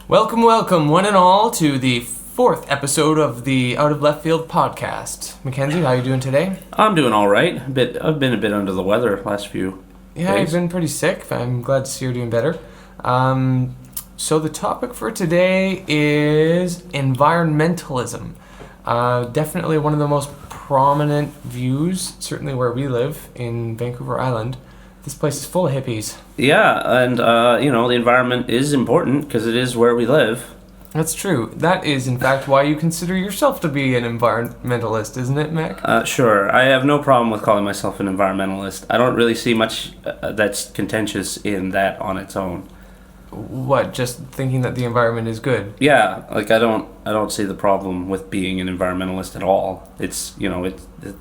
Welcome, welcome, one and all, to the fourth episode of the Out of Left Field podcast. Mackenzie, how are you doing today? I'm doing all right. I've been a bit under the weather last few days. I've been pretty sick. I'm glad to see you're doing better. So the topic for today is environmentalism. Definitely one of the most prominent views, certainly where we live in Vancouver Island. This place is full of hippies. Yeah, and the environment is important because it is where we live. That's true. That is, in fact, why you consider yourself to be an environmentalist, isn't it, Mac? Sure. I have no problem with calling myself an environmentalist. I don't really see much that's contentious in that on its own. What? Just thinking that the environment is good? Yeah, I don't see the problem with being an environmentalist at all. It's the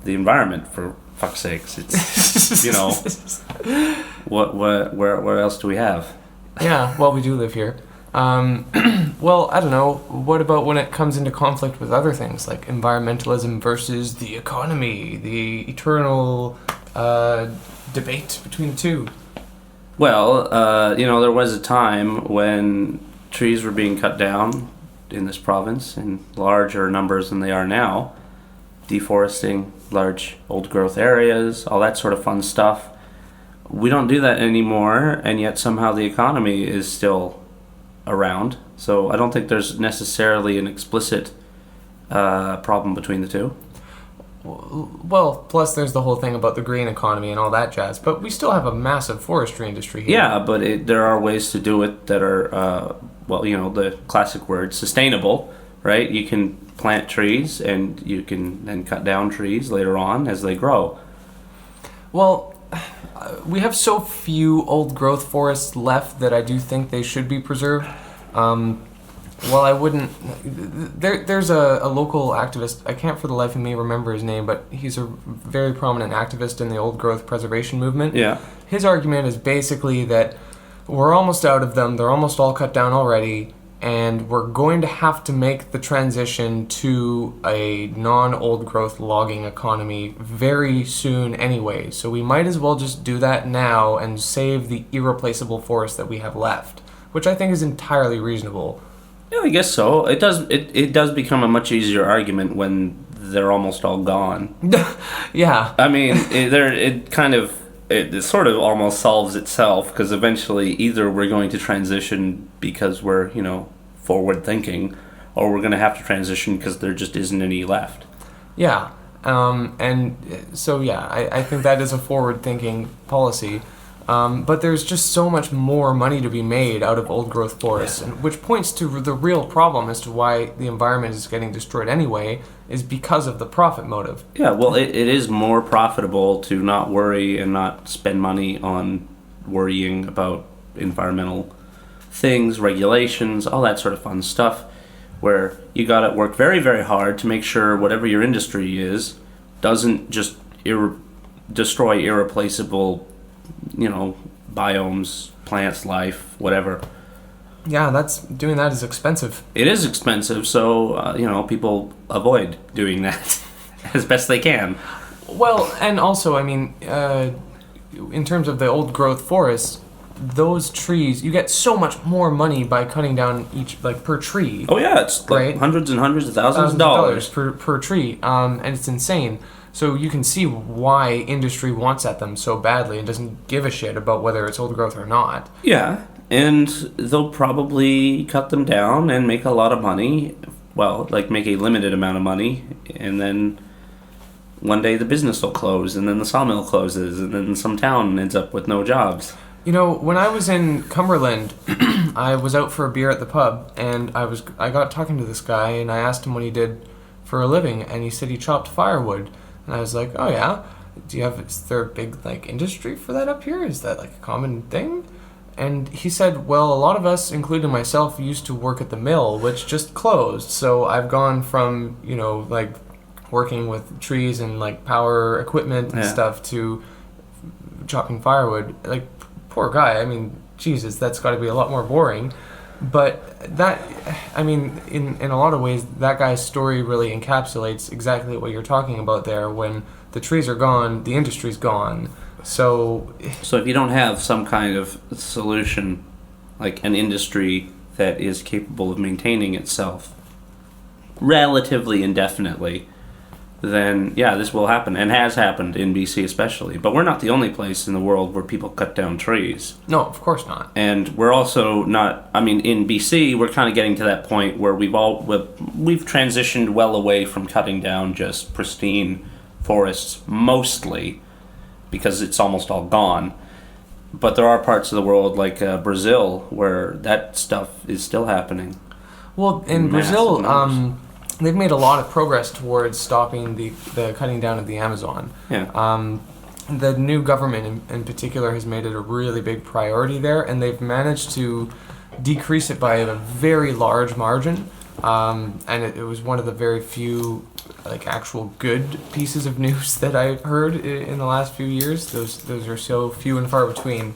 environment, for fuck's sakes. It's where else do we have? Yeah, well, we do live here. Well, I don't know. What about when it comes into conflict with other things like environmentalism versus the economy, the eternal debate between the two? Well, there was a time when trees were being cut down in this province in larger numbers than they are now, deforesting large old growth areas, all that sort of fun stuff. We don't do that anymore, and yet somehow the economy is still around. So I don't think there's necessarily an explicit problem between the two. Well, plus there's the whole thing about the green economy and all that jazz, but we still have a massive forestry industry here. Yeah, but there are ways to do it that are, the classic word, sustainable, right? You can plant trees and you can then cut down trees later on as they grow. Well, we have so few old growth forests left that I do think they should be preserved. I wouldn't... There's a local activist, I can't for the life of me remember his name, but he's a very prominent activist in the old growth preservation movement. Yeah. His argument is basically that we're almost out of them, they're almost all cut down already, and we're going to have to make the transition to a non-old growth logging economy very soon anyway. So we might as well just do that now and save the irreplaceable forest that we have left, which I think is entirely reasonable. Yeah, I guess so. It does become a much easier argument when they're almost all gone. Yeah. I mean, it sort of almost solves itself, because eventually either we're going to transition because we're, forward thinking, or we're going to have to transition because there just isn't any left. Yeah. I think that is a forward thinking policy. But there's just so much more money to be made out of old growth forests, and which points to the real problem as to why the environment is getting destroyed anyway, is because of the profit motive. Yeah, well, it is more profitable to not worry and not spend money on worrying about environmental things, regulations, all that sort of fun stuff, where you got to work very, very hard to make sure whatever your industry is doesn't just destroy irreplaceable biomes, plants, life, whatever. Yeah, doing that is expensive. It is expensive, so, people avoid doing that as best they can. Well, and also, I mean, in terms of the old growth forests, those trees, you get so much more money by cutting down each, per tree. Oh yeah, it's right? Hundreds and hundreds of thousands of dollars per tree, and it's insane. So you can see why industry wants at them so badly and doesn't give a shit about whether it's old growth or not. Yeah, and they'll probably cut them down and make a lot of money. Well, make a limited amount of money, and then one day the business will close, and then the sawmill closes, and then some town ends up with no jobs. When I was in Cumberland, I was out for a beer at the pub, and I got talking to this guy, and I asked him what he did for a living, and he said he chopped firewood. And I was like, oh yeah, is there a big industry for that up here? Is that a common thing? And he said, well, a lot of us, including myself, used to work at the mill, which just closed. So I've gone from, working with trees and power equipment and stuff to chopping firewood. Poor guy. I mean, Jesus, that's got to be a lot more boring. But that, I mean, in a lot of ways, that guy's story really encapsulates exactly what you're talking about there. When the trees are gone, the industry's gone. So if you don't have some kind of solution, like an industry that is capable of maintaining itself relatively indefinitely, then yeah, this will happen, and has happened in BC especially. But we're not the only place in the world where people cut down trees. No, of course not. And we're also not. I mean, in BC, we're kind of getting to that point where we've transitioned well away from cutting down just pristine forests, mostly because it's almost all gone. But there are parts of the world like Brazil where that stuff is still happening. Well, in Massive Brazil, numbers. they've made a lot of progress towards stopping the cutting down of the Amazon. Yeah. The new government in particular has made it a really big priority there, and they've managed to decrease it by a very large margin. And it was one of the very few like actual good pieces of news that I heard in the last few years. Those are so few and far between.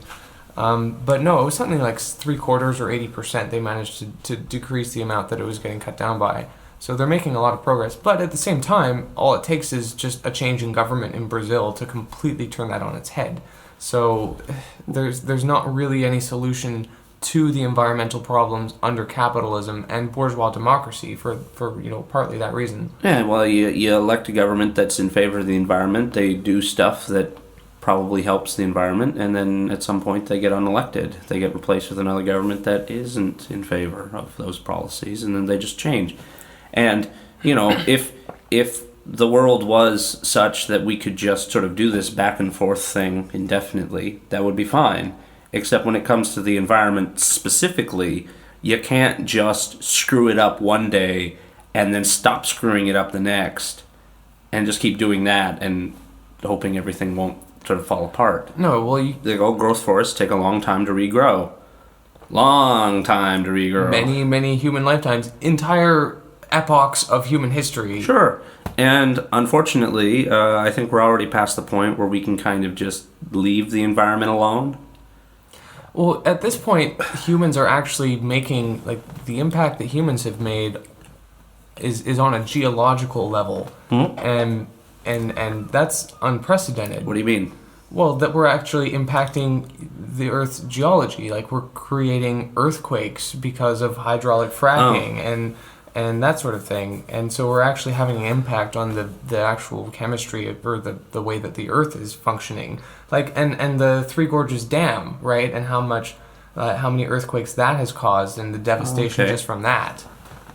But no, it was something like 3/4 or 80%. They managed to decrease the amount that it was getting cut down by. So they're making a lot of progress. But at the same time, all it takes is just a change in government in Brazil to completely turn that on its head. So there's not really any solution to the environmental problems under capitalism and bourgeois democracy for partly that reason. Yeah, well, you elect a government that's in favor of the environment. They do stuff that probably helps the environment, and then at some point they get unelected. They get replaced with another government that isn't in favor of those policies, and then they just change. And, if the world was such that we could just sort of do this back and forth thing indefinitely, that would be fine. Except when it comes to the environment specifically, you can't just screw it up one day and then stop screwing it up the next and just keep doing that and hoping everything won't sort of fall apart. No, well, The old growth forests take a long time to regrow. Long time to regrow. many human lifetimes, entire epochs of human history. Sure. And unfortunately, I think we're already past the point where we can kind of just leave the environment alone. Well, at this point, humans are actually making, like, the impact that humans have made is on a geological level. Hmm? And that's unprecedented. What do you mean? Well, that we're actually impacting the Earth's geology. Like, we're creating earthquakes because of hydraulic fracking and that sort of thing. And so we're actually having an impact on the actual chemistry or the way that the Earth is functioning. Like, and the Three Gorges Dam, right? And how many earthquakes that has caused and the devastation just from that.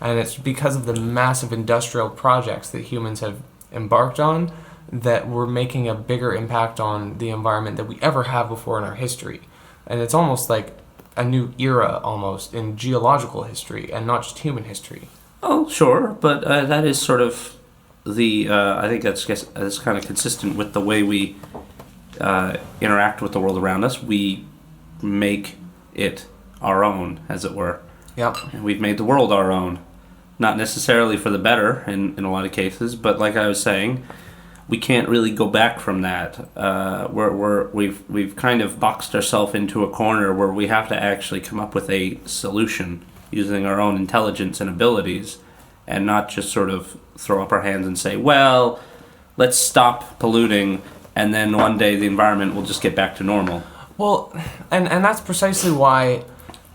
And it's because of the massive industrial projects that humans have embarked on that we're making a bigger impact on the environment than we ever have before in our history. And it's almost like a new era almost in geological history and not just human history. Oh, sure, but that is sort of I think that's kind of consistent with the way we interact with the world around us. We make it our own, as it were. Yep. And we've made the world our own. Not necessarily for the better in a lot of cases, but like I was saying, we can't really go back from that. We've kind of boxed ourselves into a corner where we have to actually come up with a solution using our own intelligence and abilities, and not just sort of throw up our hands and say, well, let's stop polluting, and then one day the environment will just get back to normal. Well, and that's precisely why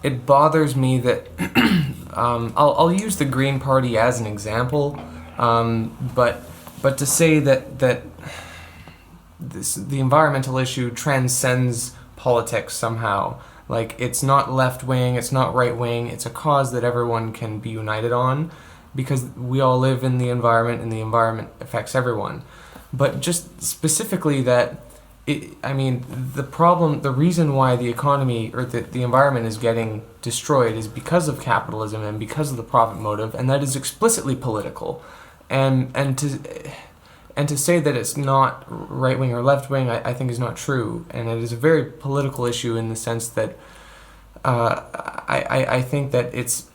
it bothers me that I'll use the Green Party as an example, but to say that the environmental issue transcends politics somehow. Like, it's not left-wing, it's not right-wing, it's a cause that everyone can be united on because we all live in the environment and the environment affects everyone. But just specifically the reason why the economy or the environment is getting destroyed is because of capitalism and because of the profit motive, and that is explicitly political. And to say that it's not right-wing or left-wing, I think is not true. And it is a very political issue in the sense that I think that it's,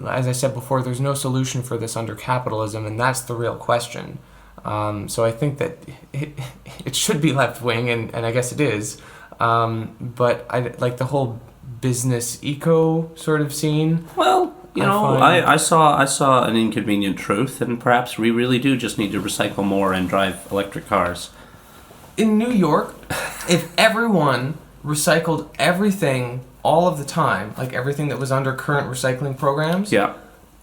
as I said before, there's no solution for this under capitalism, and that's the real question. So I think that it should be left-wing, and I guess it is. But I like the whole business eco sort of scene. Well, I saw an inconvenient truth, and perhaps we really do just need to recycle more and drive electric cars. In New York, if everyone recycled everything all of the time, like everything that was under current recycling programs, Yeah.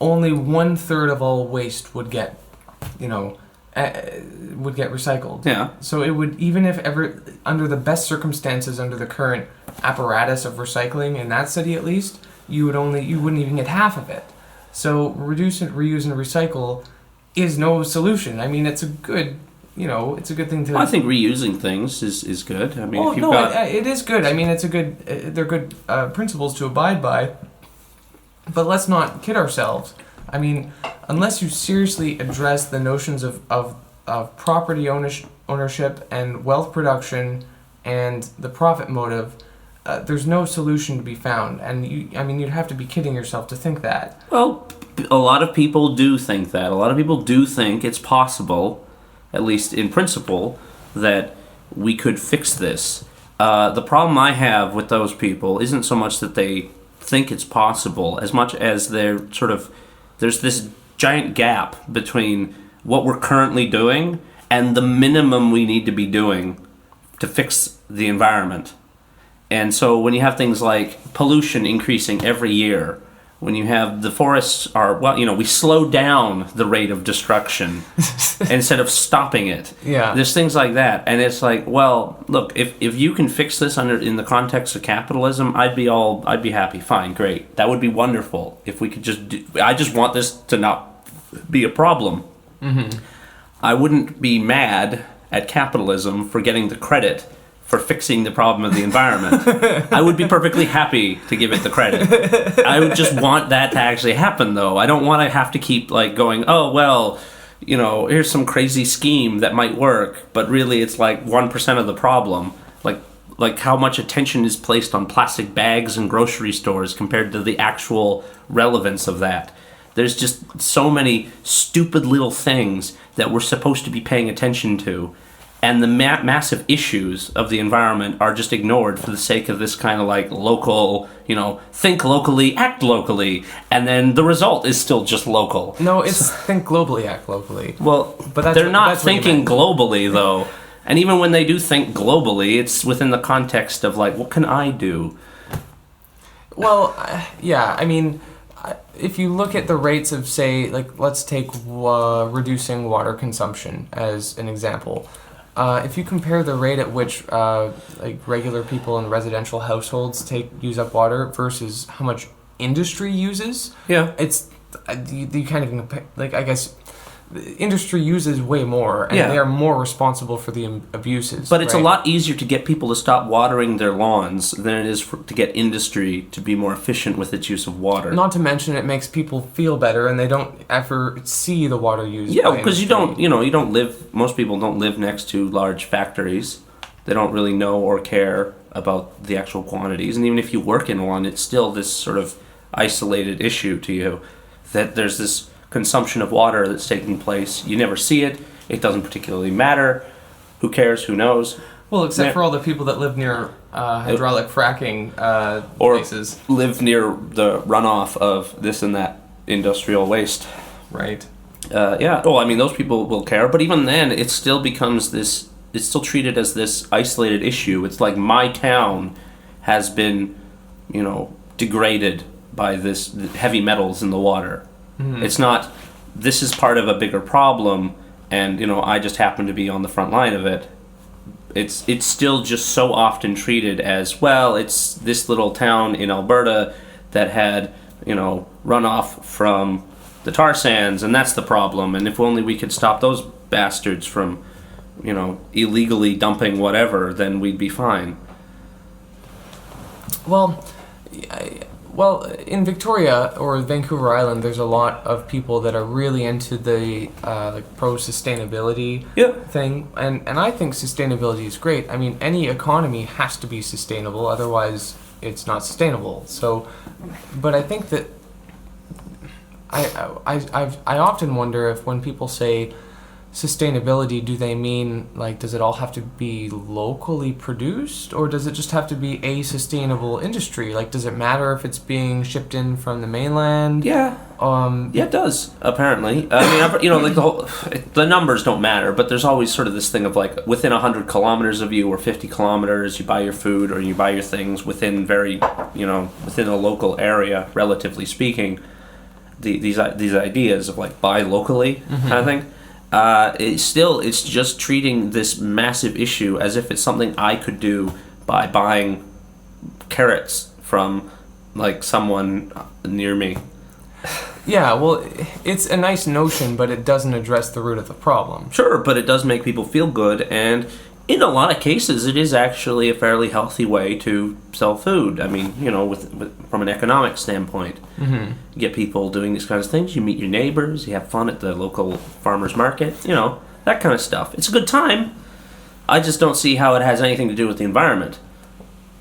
only 1/3 of all waste would get, recycled. Yeah. So it would, even if ever under the best circumstances, under the current apparatus of recycling in that city at least, you wouldn't even get half of it. So reduce and reuse and recycle is no solution. I mean, it's a good thing to. Well, I think reusing things is good. I mean, Oh if you've no, got it is good. I mean, it's a good. They're good principles to abide by. But let's not kid ourselves. I mean, unless you seriously address the notions of property ownership and wealth production and the profit motive, there's no solution to be found. And you'd have to be kidding yourself to think that. Well, a lot of people do think that. A lot of people do think it's possible, at least in principle, that we could fix this. The problem I have with those people isn't so much that they think it's possible, as much as there's this giant gap between what we're currently doing and the minimum we need to be doing to fix the environment. And so when you have things like pollution increasing every year, when you have the forests we slow down the rate of destruction instead of stopping it. Yeah. There's things like that. And it's like, well, look, if you can fix this in the context of capitalism, I'd be happy. Fine, great. That would be wonderful if we could I just want this to not be a problem. Mm-hmm. I wouldn't be mad at capitalism for getting the credit for fixing the problem of the environment. I would be perfectly happy to give it the credit. I would just want that to actually happen, though. I don't want to have to keep going, oh, well, here's some crazy scheme that might work, but really it's like 1% of the problem. Like how much attention is placed on plastic bags in grocery stores compared to the actual relevance of that. There's just so many stupid little things that we're supposed to be paying attention to. And the massive issues of the environment are just ignored for the sake of this kind of local, think locally, act locally, and then the result is still just local. No, it's think globally, act locally. Well, but they're not thinking globally, though. And even when they do think globally, it's within the context of what can I do? Well, yeah, I mean, if you look at the rates of, say, let's take reducing water consumption as an example. If you compare the rate at which regular people in residential households use up water versus how much industry uses, yeah, it's you kind of compare, I guess industry uses way more, and yeah, they are more responsible for the abuses. But it's a lot easier to get people to stop watering their lawns than it is to get industry to be more efficient with its use of water. Not to mention, it makes people feel better, and they don't ever see the water used. Yeah, because most people don't live next to large factories. They don't really know or care about the actual quantities, and even if you work in one, it's still this sort of isolated issue to you, that there's this consumption of water that's taking place. You never see it. It doesn't particularly matter. Who cares? Who knows? Well, except for all the people that live near hydraulic fracking places. Or live near the runoff of this and that industrial waste. Right. Yeah. Well, I mean, those people will care. But even then, it still becomes this... It's still treated as this isolated issue. It's like my town has been, degraded by this heavy metals in the water. Mm-hmm. It's not, this is part of a bigger problem, and I just happen to be on the front line of it. It's still just so often treated as, well, it's this little town in Alberta that had runoff from the tar sands, and that's the problem. And if only we could stop those bastards from illegally dumping whatever, then we'd be fine. Well, in Victoria or Vancouver Island, there's a lot of people that are really into the pro-sustainability thing, and I think sustainability is great. I mean, any economy has to be sustainable, otherwise it's not sustainable. So, but I think that I often wonder if when people say sustainability, do they mean, like, does it all have to be locally produced, or does it just have to be a sustainable industry? Like, does it matter if it's being shipped in from the mainland? Yeah. Yeah, it does, apparently. I mean, like the numbers don't matter, but there's always sort of this thing of like within 100 kilometers of you or 50 kilometers, you buy your food or you buy your things within within a local area, relatively speaking. These ideas of like buy locally kind of thing. It's just treating this massive issue as if it's something I could do by buying carrots from like someone near me. Yeah, well, it's a nice notion, but it doesn't address the root of the problem. Sure, but it does make people feel good, and in a lot of cases, it is actually a fairly healthy way to sell food. I mean, with from an economic standpoint, you get people doing these kinds of things. You meet your neighbors, you have fun at the local farmers market, that kind of stuff. It's a good time. I just don't see how it has anything to do with the environment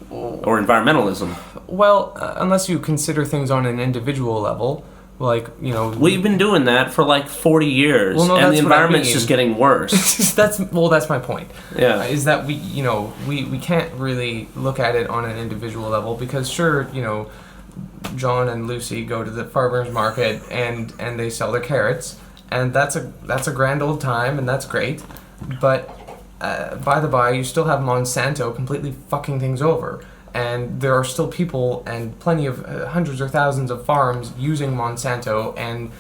or environmentalism. Well, unless you consider things on an individual level. Like, we've been doing that for like 40 years, and the environment's just getting worse. That's my point. Yeah, is that we can't really look at it on an individual level, because sure, John and Lucy go to the farmers market and they sell their carrots, and that's a grand old time, and that's great. But by the by, you still have Monsanto completely fucking things over. And there are still people and plenty of hundreds or thousands of farms using Monsanto, and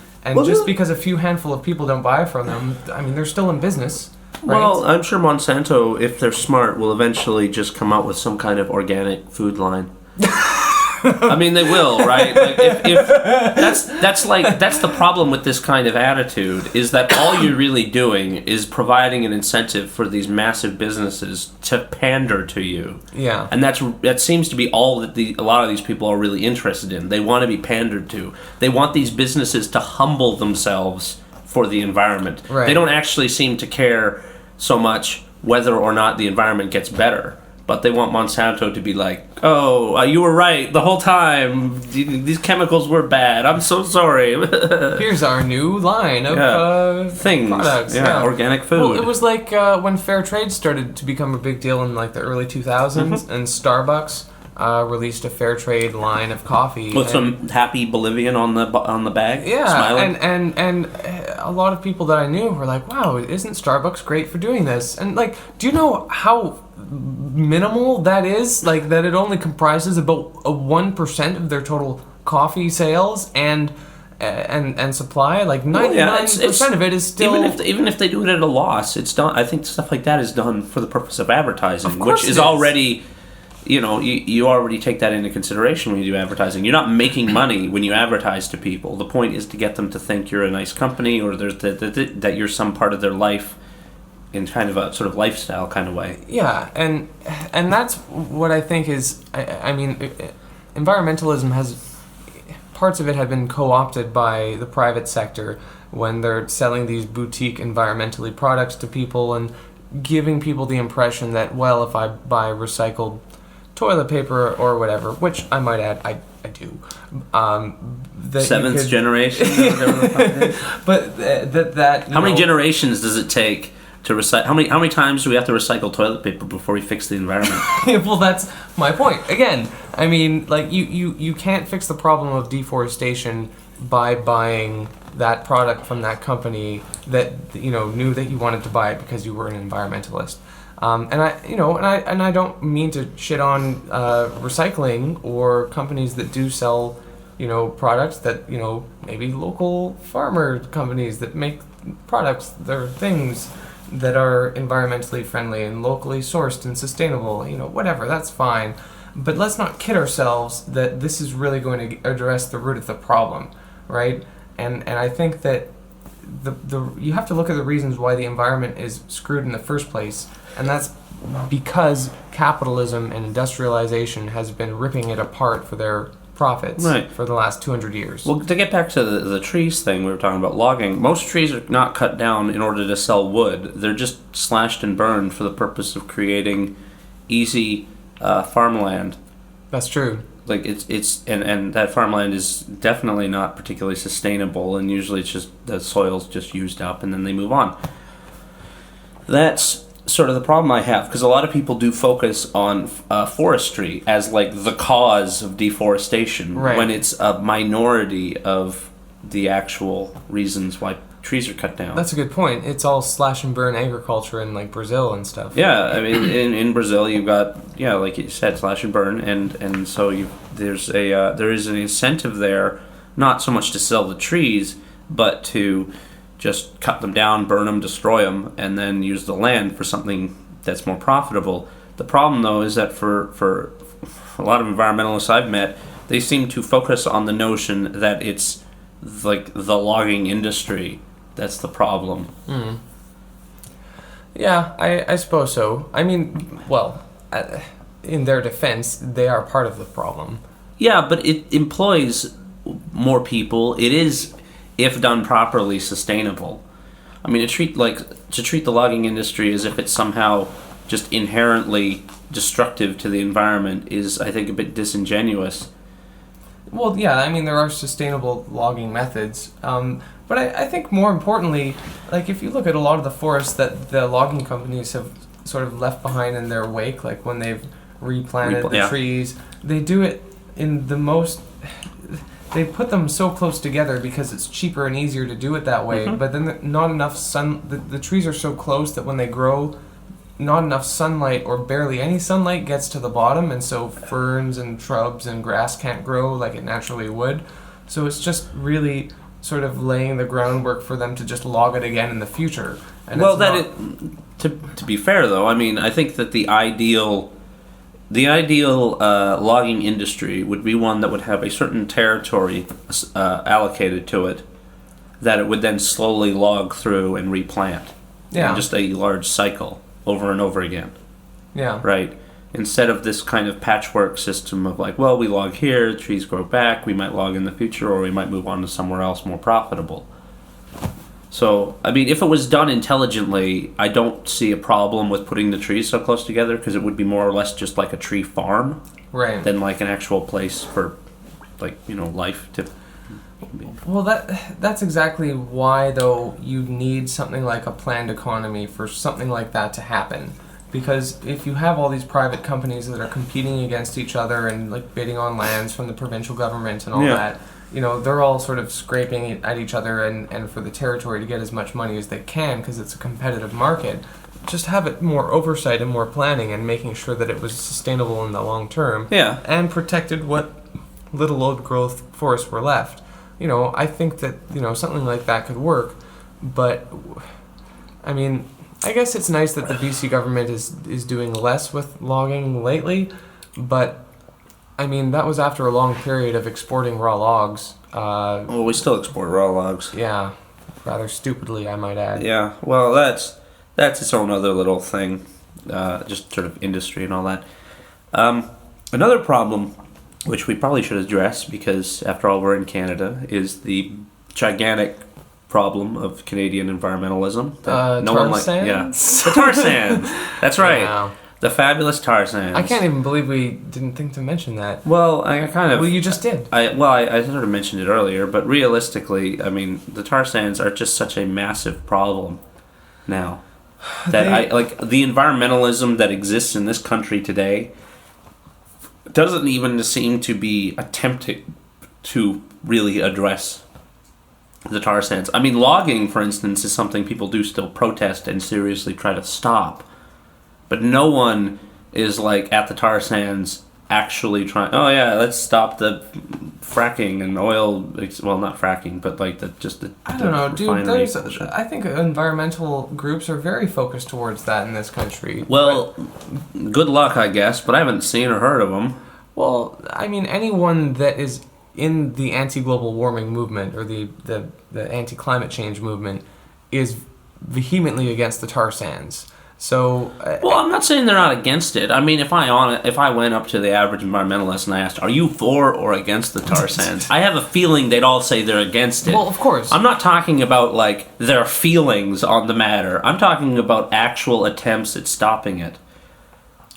just because a few handful of people don't buy from them, I mean, they're still in business, right? Well, I'm sure Monsanto, if they're smart, will eventually just come out with some kind of organic food line. I mean, they will, right? Like if that's the problem with this kind of attitude, is that all you're really doing is providing an incentive for these massive businesses to pander to you. Yeah. And that seems to be all that a lot of these people are really interested in. They want to be pandered to. They want these businesses to humble themselves for the environment. Right. They don't actually seem to care so much whether or not the environment gets better. But they want Monsanto to be like, oh, you were right the whole time. These chemicals were bad. I'm so sorry. Here's our new line of things. Products. Yeah, organic food. Well, it was like when fair trade started to become a big deal in like the early 2000s, and Starbucks released a fair trade line of coffee with some happy Bolivian on the bag. Yeah, smiling. and a lot of people that I knew were like, wow, isn't Starbucks great for doing this? And like, do you know how minimal that is? Like, that it only comprises about 1% of their total coffee sales and supply. Like 99% of it is still, even if they do it at a loss, it's done. I think stuff like that is done for the purpose of advertising, which is already. You already take that into consideration when you do advertising. You're not making money when you advertise to people. The point is to get them to think you're a nice company, or that you're some part of their life in kind of a sort of lifestyle kind of way. Yeah, and that's what I think is, I mean, environmentalism has, parts of it have been co-opted by the private sector when they're selling these boutique environmentally products to people and giving people the impression that, well, if I buy recycled toilet paper or whatever, which I might add, I do. Seventh generation. But that how many generations does it take to recycle? How many times do we have to recycle toilet paper before we fix the environment? Well, that's my point. Again, I mean, like you can't fix the problem of deforestation by buying that product from that company that knew that you wanted to buy it because you were an environmentalist. And I don't mean to shit on recycling or companies that do sell, products that maybe local farmer companies that make products, they're things that are environmentally friendly and locally sourced and sustainable. Whatever, that's fine. But let's not kid ourselves that this is really going to address the root of the problem, right? And I think that you have to look at the reasons why the environment is screwed in the first place, and that's because capitalism and industrialization has been ripping it apart for their profits for the last 200 years. Well, to get back to the trees thing we were talking about, logging, most trees are not cut down in order to sell wood. They're just slashed and burned for the purpose of creating easy farmland. That's true. Like it's and that farmland is definitely not particularly sustainable, and usually it's just the soil's just used up and then they move on. That's sort of the problem I have, because a lot of people do focus on forestry as like the cause of deforestation, Right. when it's a minority of the actual reasons why trees are cut down. That's a good point. It's all slash and burn agriculture in like Brazil and stuff. Yeah, I mean, in Brazil, you've got, yeah, like you said, slash and burn, and so there is an incentive there, not so much to sell the trees, but to just cut them down, burn them, destroy them, and then use the land for something that's more profitable. The problem, though, is that for a lot of environmentalists I've met, they seem to focus on the notion that it's like the logging industry that's the problem. Yeah, I suppose so. I mean, well, in their defense, they are part of the problem. Yeah, but it employs more people. It is, if done properly, sustainable. I mean, to treat the logging industry as if it's somehow just inherently destructive to the environment is, I think, a bit disingenuous. Well, yeah, I mean, there are sustainable logging methods. But I think more importantly, like if you look at a lot of the forests that the logging companies have sort of left behind in their wake, like when they've replanted the trees, they do it in the most... They put them so close together because it's cheaper and easier to do it that way, but then not enough sun... The trees are so close that when they grow, not enough sunlight or barely any sunlight gets to the bottom, and so ferns and shrubs and grass can't grow like it naturally would. So it's just really sort of laying the groundwork for them to just log it again in the future. And well, to be fair though, I mean, I think that the ideal logging industry would be one that would have a certain territory allocated to it, that it would then slowly log through and replant. Yeah. In just a large cycle over and over again. Yeah. Right? Instead of this kind of patchwork system of like, well, we log here, trees grow back, we might log in the future, or we might move on to somewhere else more profitable. So, I mean, if it was done intelligently, I don't see a problem with putting the trees so close together, because it would be more or less just like a tree farm, Right. than like an actual place for, like, life to... Well, that's exactly why, though, you need something like a planned economy for something like that to happen. Because if you have all these private companies that are competing against each other and like bidding on lands from the provincial government and all that, they're all sort of scraping at each other and for the territory to get as much money as they can because it's a competitive market. Just have it more oversight and more planning and making sure that it was sustainable in the long term. Yeah. And protected what little old growth forests were left. I think that, something like that could work, but, I mean, I guess it's nice that the BC government is doing less with logging lately, but, I mean, that was after a long period of exporting raw logs. Well, we still export raw logs. Yeah, rather stupidly, I might add. Yeah, well, that's its own other little thing, just sort of industry and all that. Another problem, which we probably should address, because after all we're in Canada, is the gigantic problem of Canadian environmentalism. Tar sands? The tar sands. That's right. Wow. The fabulous tar sands. I can't even believe we didn't think to mention that. Well, I kind of... Well, you just did. I sort of mentioned it earlier, but realistically, I mean, the tar sands are just such a massive problem now. That the environmentalism that exists in this country today doesn't even seem to be attempting to really address the tar sands. I mean, logging, for instance, is something people do still protest and seriously try to stop. But no one is, like, at the tar sands actually trying, oh yeah, let's stop the fracking and oil, well, not fracking, but, like, I don't know, dude, I think environmental groups are very focused towards that in this country. Well, good luck, I guess, but I haven't seen or heard of them. Well, I mean, anyone that is in the anti-global warming movement or the anti-climate change movement is vehemently against the tar sands. So, well, I'm not saying they're not against it. I mean, if I went up to the average environmentalist and I asked, "Are you for or against the tar sands?" I have a feeling they'd all say they're against it. Well, of course. I'm not talking about like their feelings on the matter. I'm talking about actual attempts at stopping it.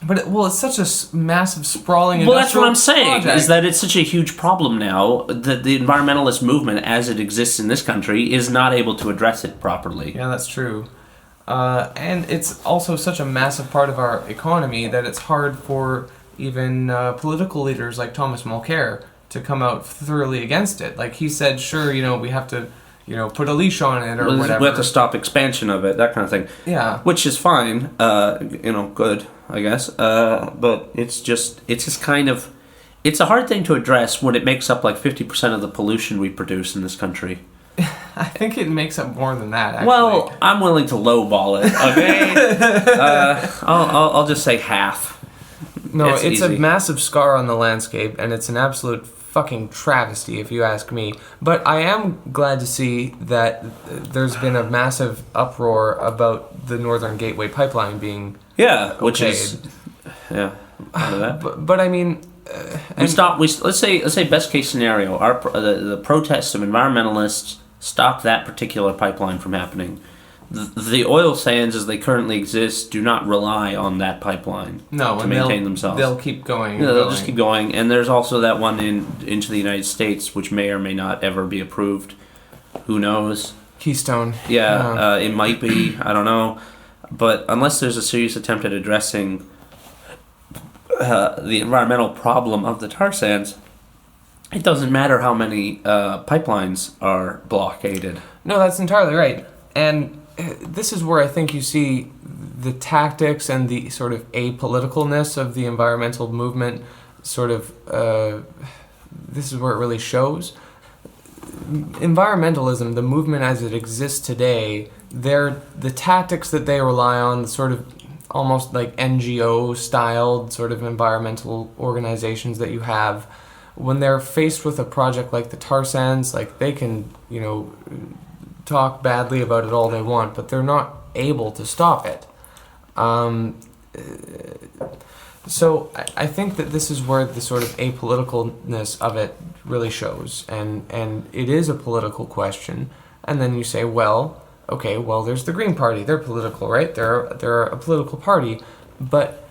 But it's such a massive, sprawling. Well, that's what I'm saying. Project. Is that it's such a huge problem now that the environmentalist movement, as it exists in this country, is not able to address it properly. Yeah, that's true. And it's also such a massive part of our economy that it's hard for even political leaders like Thomas Mulcair to come out thoroughly against it. Like he said, sure, we have to, put a leash on it or whatever. We have to stop expansion of it, that kind of thing. Yeah. Which is fine, good, I guess. But it's just kind of, it's a hard thing to address when it makes up like 50% of the pollution we produce in this country. I think it makes up more than that, actually. Well, I'm willing to lowball it, okay? I'll just say half. No, it's easy. a massive scar on the landscape, and it's an absolute fucking travesty, if you ask me. But I am glad to see that there's been a massive uproar about the Northern Gateway pipeline being which is part of that. But I mean, let's say best case scenario, the protests of environmentalists stop that particular pipeline from happening. The oil sands as they currently exist do not rely on that pipeline to maintain themselves. They'll keep going. They'll just keep going. And there's also that one into the United States, which may or may not ever be approved. Who knows? Keystone. Yeah, it might be. I don't know. But unless there's a serious attempt at addressing the environmental problem of the tar sands, it doesn't matter how many pipelines are blockaded. No, that's entirely right. And this is where I think you see the tactics and the sort of apoliticalness of the environmental movement sort of, this is where it really shows. Environmentalism, the movement as it exists today, the tactics that they rely on, sort of almost like NGO-styled sort of environmental organizations that you have, when they're faced with a project like the tar sands, like they can, talk badly about it all they want, but they're not able to stop it. So I think that this is where the sort of apoliticalness of it really shows, and it is a political question. And then you say, there's the Green Party. They're political, right? They're a political party, but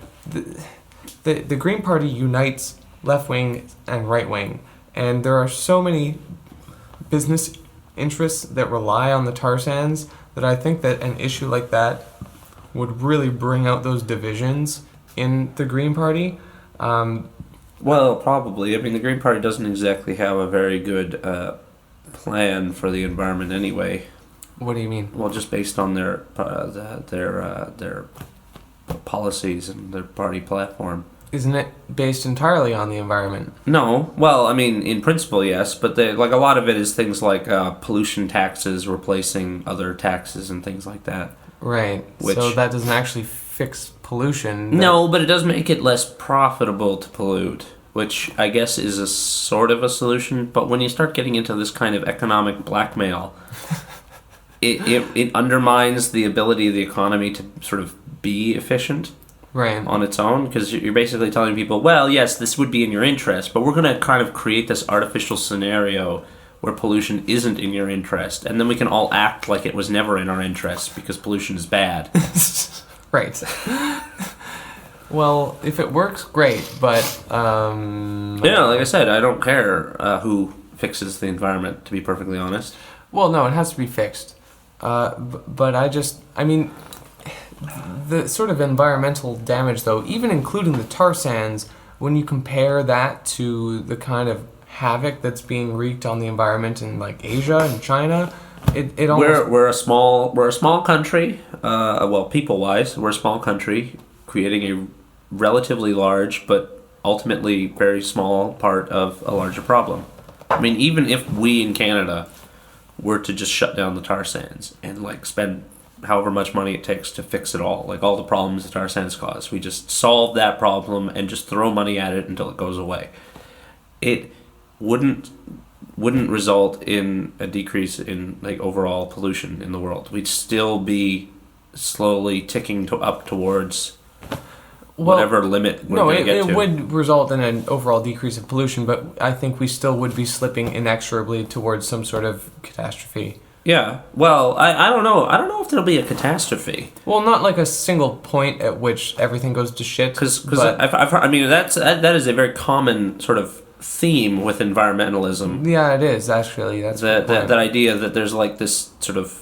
the Green Party unites left wing and right wing, and there are so many business interests that rely on the tar sands that I think that an issue like that would really bring out those divisions in the Green Party. Well, probably. I mean, the Green Party doesn't exactly have a very good plan for the environment anyway. What do you mean? Well, just based on their policies and their party platform. Isn't it based entirely on the environment? No. Well, I mean, in principle, yes, but a lot of it is things like pollution taxes replacing other taxes and things like that. Right. So that doesn't actually fix pollution. No, but it does make it less profitable to pollute, which I guess is a sort of a solution. But when you start getting into this kind of economic blackmail, it undermines the ability of the economy to sort of be efficient. Right. On its own, because you're basically telling people, well, yes, this would be in your interest, but we're going to kind of create this artificial scenario where pollution isn't in your interest, and then we can all act like it was never in our interest because pollution is bad. Right. Well, if it works, great, but... like I said, I don't care who fixes the environment, to be perfectly honest. Well, no, it has to be fixed. But the sort of environmental damage, though, even including the tar sands, when you compare that to the kind of havoc that's being wreaked on the environment in like Asia and China, it almost... We're a small country. People-wise, we're a small country creating a relatively large but ultimately very small part of a larger problem. I mean, even if we in Canada were to just shut down the tar sands and like spend however much money it takes to fix it all, like all the problems that tar sands cause, we just solve that problem and just throw money at it until it goes away. It wouldn't result in a decrease in like overall pollution in the world. We'd still be slowly ticking up towards whatever limit we're going to get to. It would result in an overall decrease of pollution, but I think we still would be slipping inexorably towards some sort of catastrophe. Yeah. Well, I don't know. I don't know if there'll be a catastrophe. Well, not like a single point at which everything goes to shit. Because I've heard, I mean, that is a very common sort of theme with environmentalism. Yeah, it is actually. That's that idea that there's like this sort of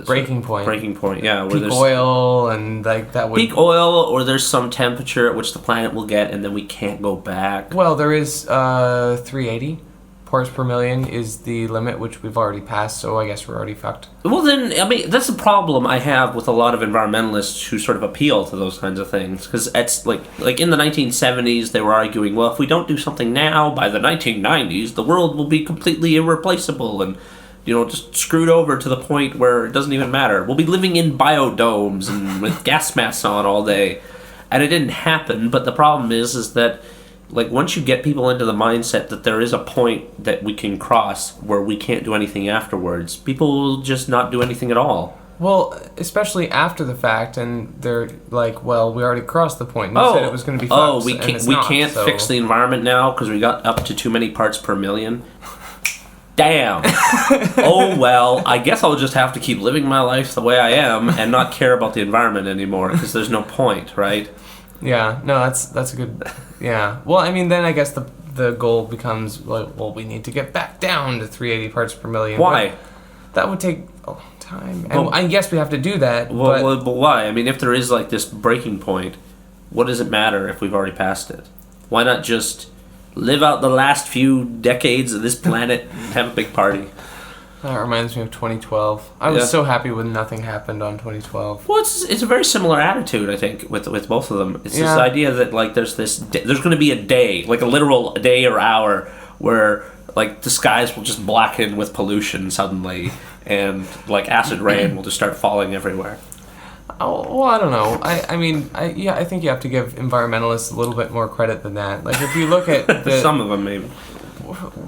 Breaking point. Breaking point, yeah. Where Peak there's oil and like that would... peak oil, or there's some temperature at which the planet will get, and then we can't go back. Well, there is 380 parts per million is the limit, which we've already passed, so I guess we're already fucked. Well, then, I mean, that's the problem I have with a lot of environmentalists who sort of appeal to those kinds of things. Because it's like in the 1970s, they were arguing, well, if we don't do something now, by the 1990s, the world will be completely irreplaceable and, just screwed over to the point where it doesn't even matter. We'll be living in biodomes and with gas masks on all day. And it didn't happen, but the problem is that once you get people into the mindset that there is a point that we can cross where we can't do anything afterwards, people will just not do anything at all. Well, especially after the fact, and they're like, well, we already crossed the point. You said it was going to be fucked, we can't fix the environment now because we got up to too many parts per million. Damn. Oh, well, I guess I'll just have to keep living my life the way I am and not care about the environment anymore because there's no point, right? Yeah, no, that's a good... Yeah. Well, I mean, then I guess the goal becomes, well, we need to get back down to 380 parts per million. Why? But that would take a long time. And I guess we have to do that, but why? I mean, if there is, this breaking point, what does it matter if we've already passed it? Why not just live out the last few decades of this planet and have a big party? That reminds me of 2012. I was so happy when nothing happened on 2012. Well, it's a very similar attitude, I think, with both of them. It's this idea that there's going to be a day, a literal day or hour, where the skies will just blacken with pollution suddenly, and acid rain will just start falling everywhere. Oh, well, I don't know. I think you have to give environmentalists a little bit more credit than that. If you look at some of them, maybe.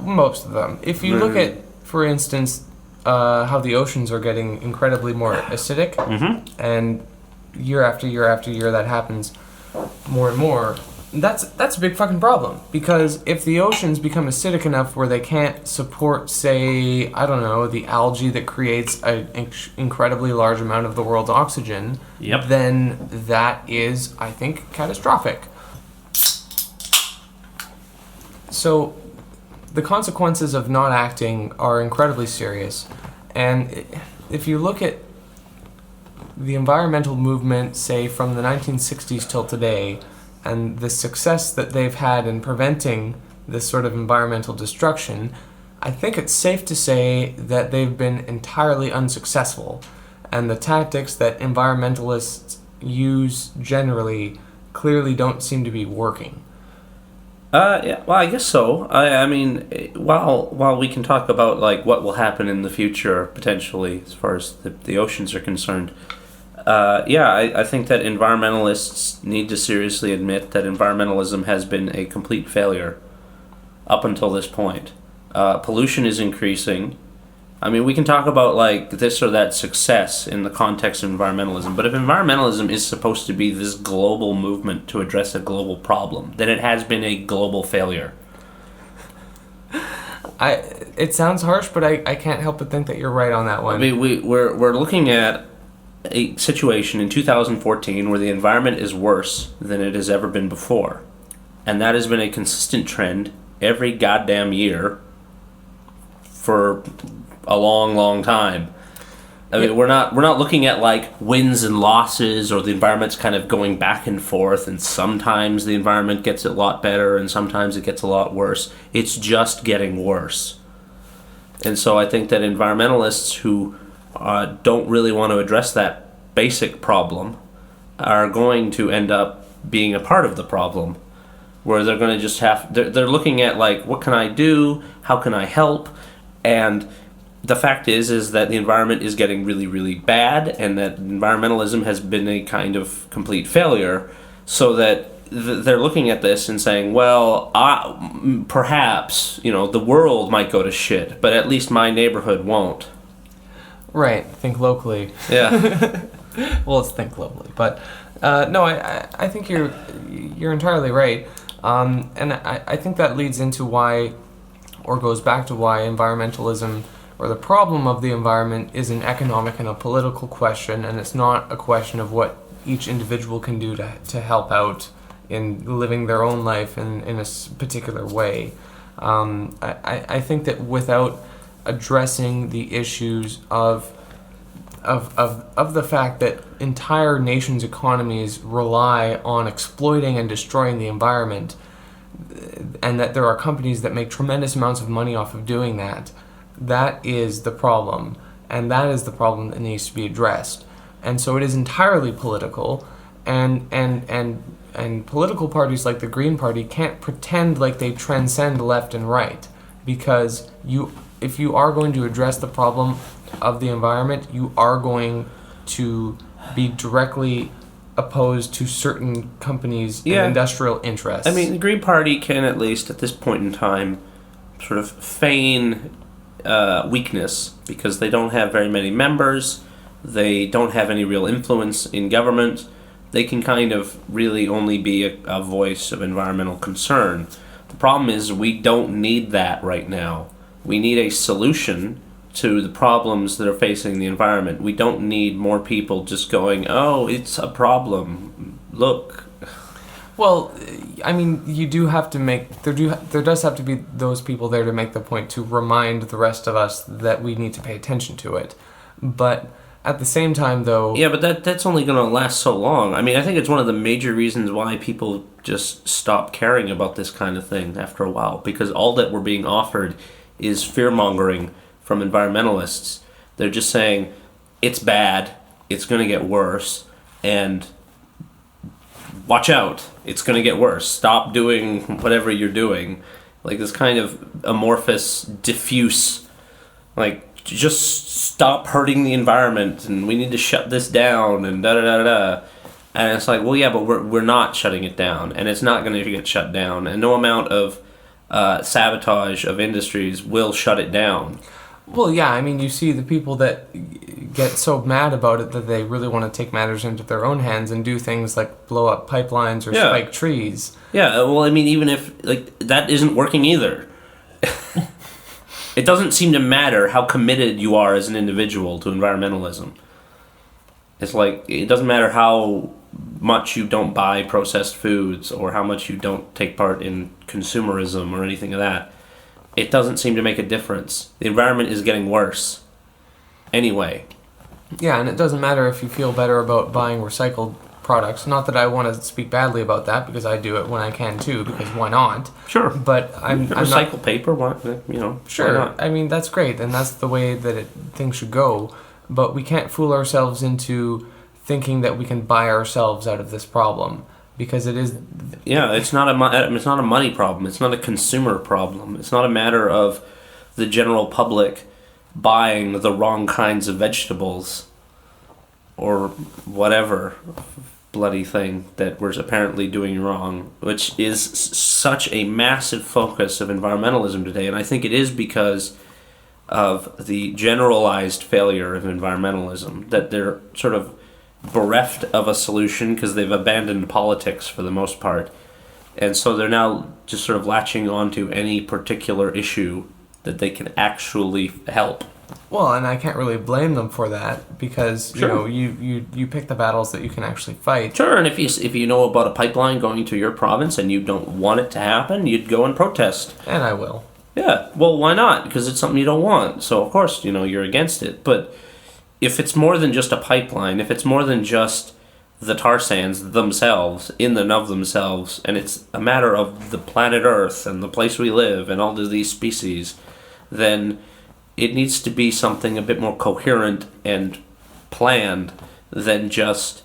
Most of them. If you look at, for instance, how the oceans are getting incredibly more acidic, and year after year after year that happens more and more, that's a big fucking problem. Because if the oceans become acidic enough where they can't support, say, I don't know, the algae that creates an incredibly large amount of the world's oxygen, then that is, I think, catastrophic. So the consequences of not acting are incredibly serious. And if you look at the environmental movement, say, from the 1960s till today, and the success that they've had in preventing this sort of environmental destruction, I think it's safe to say that they've been entirely unsuccessful. And the tactics that environmentalists use generally clearly don't seem to be working. Yeah, well, I guess so. I mean, while we can talk about what will happen in the future potentially as far as the oceans are concerned, I think that environmentalists need to seriously admit that environmentalism has been a complete failure up until this point. Pollution is increasing. I mean, we can talk about this or that success in the context of environmentalism, but if environmentalism is supposed to be this global movement to address a global problem, then it has been a global failure. It sounds harsh, but I can't help but think that you're right on that one. I mean, we're looking at a situation in 2014 where the environment is worse than it has ever been before, and that has been a consistent trend every goddamn year for a long, long time. I mean, we're not looking at wins and losses, or the environment's kind of going back and forth, and sometimes the environment gets a lot better and sometimes it gets a lot worse. It's just getting worse. And so I think that environmentalists who don't really want to address that basic problem are going to end up being a part of the problem, where they're going to just they're looking at what can I do, how can I help, and the fact is that the environment is getting really, really bad, and that environmentalism has been a kind of complete failure, so that they're looking at this and saying, well, perhaps, the world might go to shit, but at least my neighborhood won't. Right, think locally. Yeah. Well, let's think globally, but no, I think you're entirely right, and I think that leads into why, or goes back to why, environmentalism, or the problem of the environment, is an economic and a political question, and it's not a question of what each individual can do to help out in living their own life in a particular way. I think that without addressing the issues of of the fact that entire nations' economies rely on exploiting and destroying the environment, and that there are companies that make tremendous amounts of money off of doing that. That is the problem, and that is the problem that needs to be addressed. And so it is entirely political, and political parties like the Green Party can't pretend like they transcend left and right, because if you are going to address the problem of the environment, you are going to be directly opposed to certain companies' and industrial interests. I mean, the Green Party can, at least at this point in time, sort of feign weakness, because they don't have very many members, they don't have any real influence in government. They can kind of really only be a voice of environmental concern. The problem is we don't need that right now. We need a solution to the problems that are facing the environment. We don't need more people just going, oh, it's a problem, look. Well, I mean, you do have to make there does have to be those people there to make the point, to remind the rest of us that we need to pay attention to it. But at the same time, though... Yeah, but that's only going to last so long. I mean, I think it's one of the major reasons why people just stop caring about this kind of thing after a while, because all that we're being offered is fearmongering from environmentalists. They're just saying, it's bad, it's going to get worse, and watch out, it's going to get worse. Stop doing whatever you're doing. Like this kind of amorphous, diffuse, like, just stop hurting the environment, and we need to shut this down, and da-da-da-da-da. And it's like, well, yeah, but we're not shutting it down, and it's not going to get shut down, and no amount of sabotage of industries will shut it down. Well, yeah, I mean, you see the people that get so mad about it that they really want to take matters into their own hands and do things like blow up pipelines or spike trees. Yeah, well, I mean, even if, like, that isn't working either. It doesn't seem to matter how committed you are as an individual to environmentalism. It's like, it doesn't matter how much you don't buy processed foods or how much you don't take part in consumerism or anything of that. It doesn't seem to make a difference. The environment is getting worse anyway. Yeah, and it doesn't matter if you feel better about buying recycled products. Not that I want to speak badly about that, because I do it when I can too, because why not? Sure. But I'm recycle not, paper, sure. Why not? I mean, that's great, and that's the way that things should go. But we can't fool ourselves into thinking that we can buy ourselves out of this problem, because it is. Yeah, it's not a money problem. It's not a consumer problem. It's not a matter of the general public buying the wrong kinds of vegetables or whatever bloody thing that we're apparently doing wrong, which is such a massive focus of environmentalism today. And I think it is because of the generalized failure of environmentalism, that they're sort of bereft of a solution because they've abandoned politics for the most part. And so they're now just sort of latching onto any particular issue that they can actually help. Well, and I can't really blame them for that, because Sure. you pick the battles that you can actually fight. Sure, and if you know about a pipeline going to your province and you don't want it to happen, you'd go and protest. And I will. Yeah, well, why not? Because it's something you don't want. So of course, you're against it. But if it's more than just a pipeline, if it's more than just the tar sands themselves, in and of themselves, and it's a matter of the planet Earth and the place we live and all of these species, then it needs to be something a bit more coherent and planned than just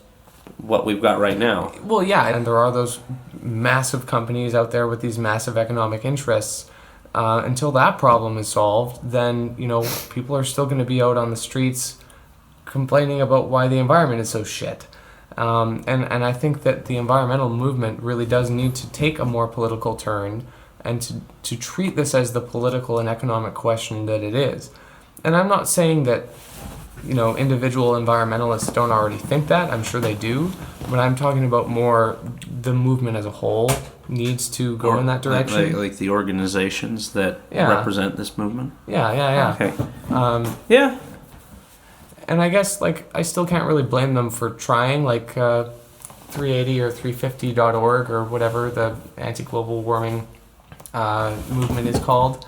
what we've got right now. Well, yeah, and there are those massive companies out there with these massive economic interests. Until that problem is solved, then, people are still going to be out on the streets complaining about why the environment is so shit. And I think that the environmental movement really does need to take a more political turn, and to treat this as the political and economic question that it is. And I'm not saying that, individual environmentalists don't already think that. I'm sure they do. But I'm talking about more the movement as a whole needs to go in that direction. Like the organizations that represent this movement? Yeah. Okay. Yeah. And I guess, I still can't really blame them for trying, 380 or 350.org or whatever the anti-global warming movement is called.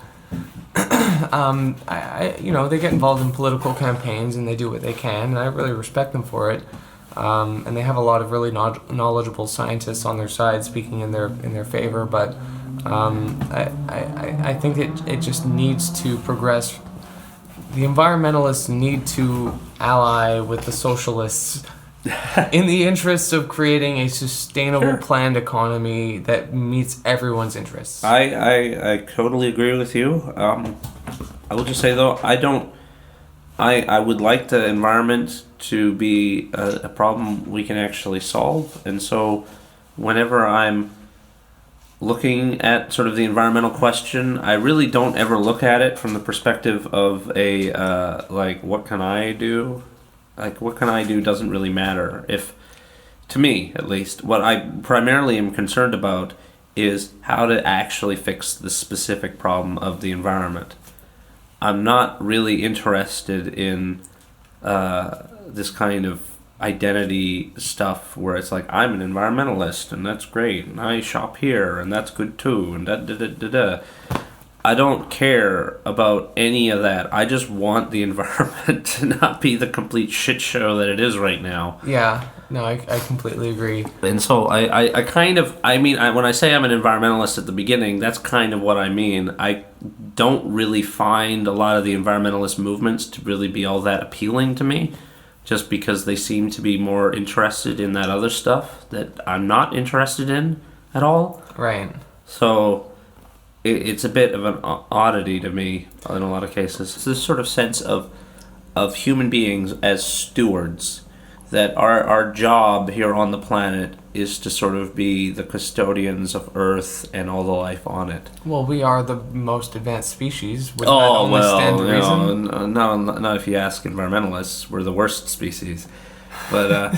they get involved in political campaigns and they do what they can, and I really respect them for it. And they have a lot of really knowledgeable scientists on their side speaking in their favor. But I think it just needs to progress. The environmentalists need to ally with the socialists in the interests of creating a sustainable planned economy that meets everyone's interests. I totally agree with you. I will just say though, I would like the environment to be a problem we can actually solve, and so whenever I'm looking at sort of the environmental question, I really don't ever look at it from the perspective of a like, what can I do? Like, what can I do doesn't really matter. If, to me at least, what I primarily am concerned about is how to actually fix the specific problem of the environment. I'm not really interested in this kind of identity stuff where it's like, I'm an environmentalist and that's great, and I shop here and that's good too, and da da da da da. I don't care about any of that. I just want the environment to not be the complete shit show that it is right now. Yeah, no, I completely agree. And so I kind of, when I say I'm an environmentalist at the beginning, that's kind of what I mean. I don't really find a lot of the environmentalist movements to really be all that appealing to me, just because they seem to be more interested in that other stuff that I'm not interested in at all. Right. So it's a bit of an oddity to me in a lot of cases. It's this sort of sense of human beings as stewards, that our job here on the planet is to sort of be the custodians of Earth and all the life on it. Well, we are the most advanced species. Wouldn't that only stand to reason? Not if you ask environmentalists. We're the worst species. But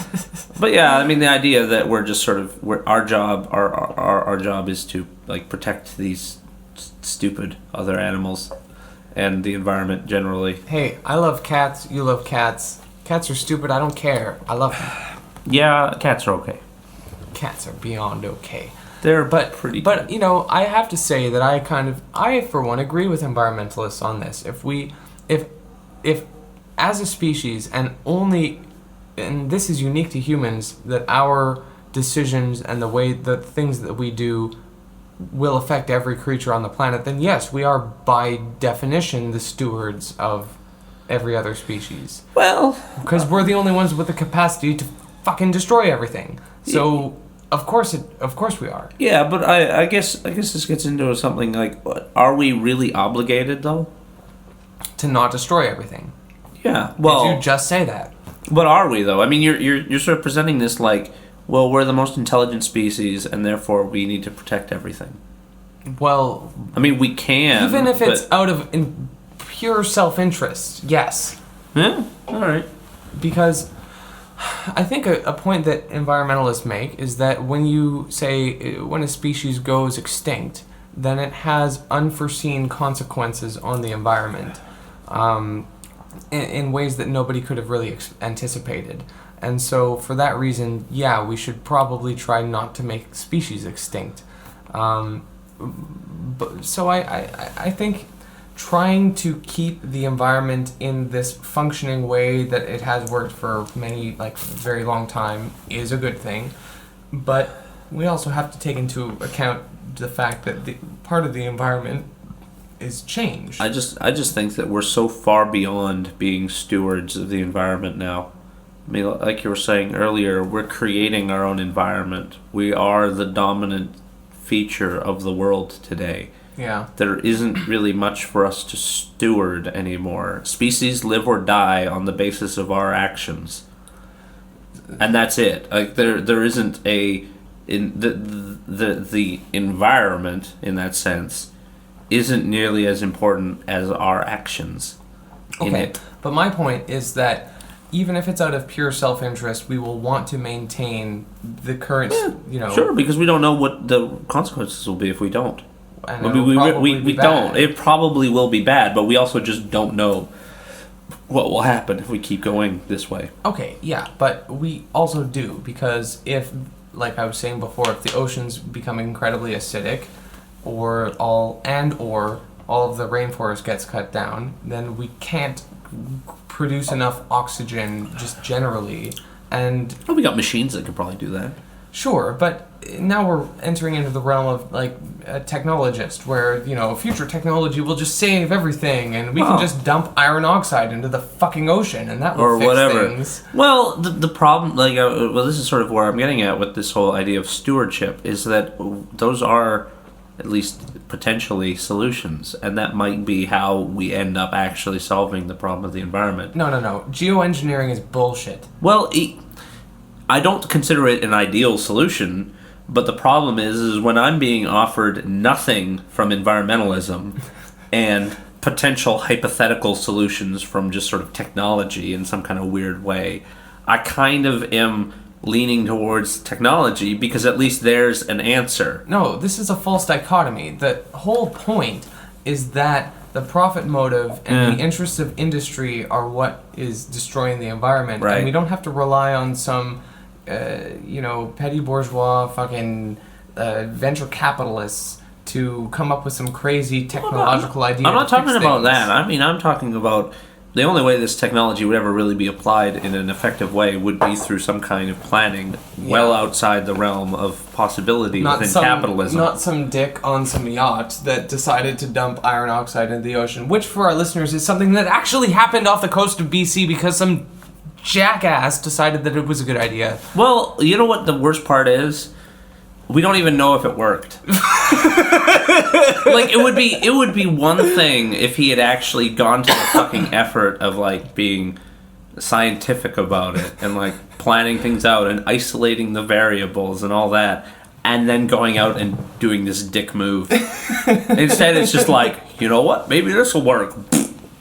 but yeah, I mean, the idea that we're just sort of, our job is to like protect these stupid other animals and the environment generally. Hey, I love cats. You love cats. Cats are stupid. I don't care. I love them. Yeah, cats are okay. Cats are beyond okay. They're pretty. But you know, I have to say that I for one agree with environmentalists on this. If as a species, and this is unique to humans, that our decisions and the things that we do will affect every creature on the planet, then yes, we are by definition the stewards of every other species. Well, because we're the only ones with the capacity to fucking destroy everything. So of course we are. Yeah, but I guess this gets into something like, are we really obligated though to not destroy everything? Yeah. Well, did you just say that? But are we though? I mean, you're sort of presenting this like, well, we're the most intelligent species, and therefore we need to protect everything. Well, I mean, we can, even if it's out of pure self-interest. Yes. Yeah. All right. Because I think a point that environmentalists make is that when you say when a species goes extinct, then it has unforeseen consequences on the environment, in ways that nobody could have really anticipated. And so for that reason, yeah, we should probably try not to make species extinct. So I think trying to keep the environment in this functioning way that it has worked for very long time is a good thing. But we also have to take into account the fact that part of the environment is change. I just think that we're so far beyond being stewards of the environment now. I mean, like you were saying earlier, we're creating our own environment. We are the dominant feature of the world today. Yeah. There isn't really much for us to steward anymore. Species live or die on the basis of our actions. And that's it. Like there isn't the environment in that sense isn't nearly as important as our actions in it. But my point is that even if it's out of pure self-interest, we will want to maintain the current, Sure, because we don't know what the consequences will be if we don't. And we don't. It probably will be bad, but we also just don't know what will happen if we keep going this way. Okay, yeah, but we also do, because if, like I was saying before, if the oceans become incredibly acidic, or all of the rainforest gets cut down, then we can't produce enough oxygen just generally. And Well, we got machines that could probably do that. sure, but now we're entering into the realm of like a technologist, where future technology will just save everything, and we can just dump iron oxide into the fucking ocean, and that will Or fix whatever. things. Well, the problem, this is sort of where I'm getting at with this whole idea of stewardship, is that those are at least potentially solutions, and that might be how we end up actually solving the problem of the environment. No. Geoengineering is bullshit. Well, I don't consider it an ideal solution, but the problem is when I'm being offered nothing from environmentalism and potential hypothetical solutions from just sort of technology in some kind of weird way, I kind of am leaning towards technology because at least there's an answer. No, this is a false dichotomy. The whole point is that the profit motive and the interests of industry are what is destroying the environment, Right. and we don't have to rely on some petty bourgeois fucking venture capitalists to come up with some crazy technological idea. I'm not to fix talking about things. that. I mean, I'm talking about the only way this technology would ever really be applied in an effective way would be through some kind of planning well outside the realm of possibility within capitalism. Not some dick on some yacht that decided to dump iron oxide into the ocean, which for our listeners is something that actually happened off the coast of BC because some jackass decided that it was a good idea. Well, you know what the worst part is? We don't even know if it worked. Like it would be one thing if he had actually gone to the fucking effort of like being scientific about it and like planning things out and isolating the variables and all that, and then going out and doing this dick move. Instead it's just like, you know what, maybe this will work,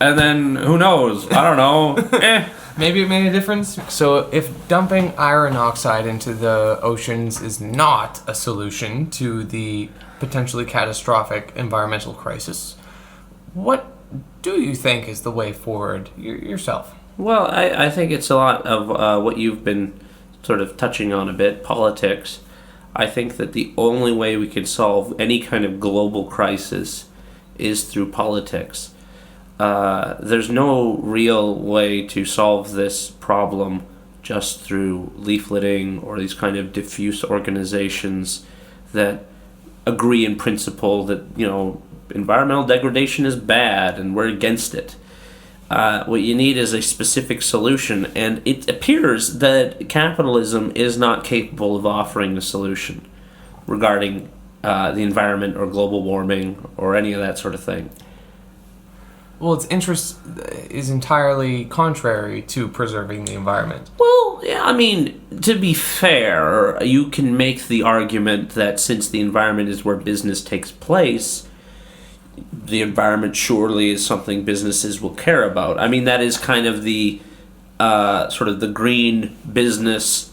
and then who knows, I don't know. Maybe it made a difference. So if dumping iron oxide into the oceans is not a solution to the potentially catastrophic environmental crisis, what do you think is the way forward yourself? Well, I think it's a lot of what you've been sort of touching on a bit, politics. I think that the only way we can solve any kind of global crisis is through politics. There's no real way to solve this problem just through leafleting or these kind of diffuse organizations that agree in principle that, environmental degradation is bad and we're against it. What you need is a specific solution, and it appears that capitalism is not capable of offering a solution regarding the environment or global warming or any of that sort of thing. Well, its interest is entirely contrary to preserving the environment. Well, yeah, I mean, to be fair, you can make the argument that since the environment is where business takes place, the environment surely is something businesses will care about. I mean, that is kind of the sort of the green business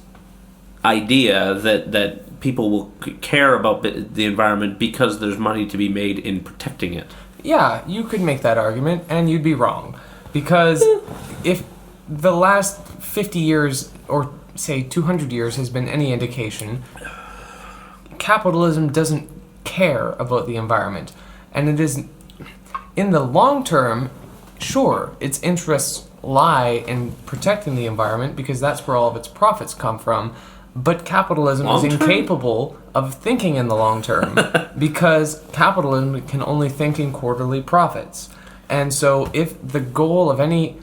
idea that people will care about the environment because there's money to be made in protecting it. Yeah, you could make that argument, and you'd be wrong. Because if the last 50 years, or say 200 years, has been any indication, capitalism doesn't care about the environment. And it is, in the long term, sure, its interests lie in protecting the environment because that's where all of its profits come from. But capitalism is incapable of thinking in the long term because capitalism can only think in quarterly profits. And so if the goal of any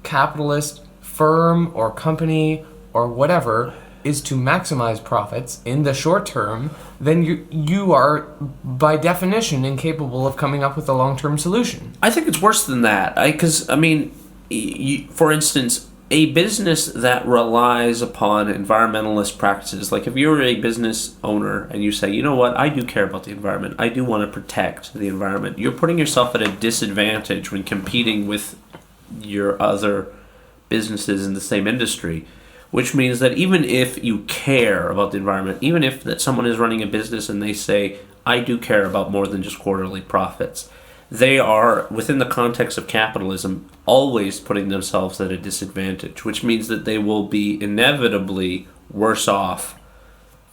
capitalist firm or company or whatever is to maximize profits in the short term, then you are, by definition, incapable of coming up with a long-term solution. I think it's worse than that. Because, for instance, a business that relies upon environmentalist practices, like if you're a business owner and you say, you know what, I do care about the environment, I do want to protect the environment, you're putting yourself at a disadvantage when competing with your other businesses in the same industry, which means that even if you care about the environment, even if that someone is running a business and they say, I do care about more than just quarterly profits, they are, within the context of capitalism, always putting themselves at a disadvantage, which means that they will be inevitably worse off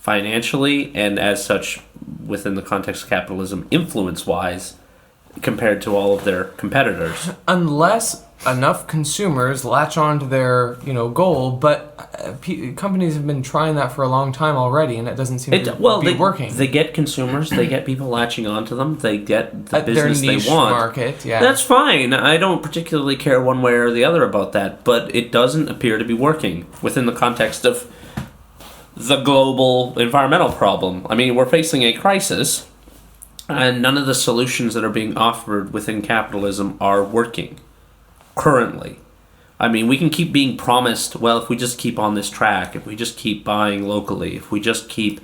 financially and as such, within the context of capitalism, influence-wise, compared to all of their competitors. Unless enough consumers latch on to their goal, but companies have been trying that for a long time already, and it doesn't seem to be working. They get consumers, they get people latching onto them, they get the business their niche they want. Market, yeah. That's fine. I don't particularly care one way or the other about that, but it doesn't appear to be working within the context of the global environmental problem. I mean, we're facing a crisis, and none of the solutions that are being offered within capitalism are working currently. I mean, we can keep being promised, well, if we just keep on this track, if we just keep buying locally, if we just keep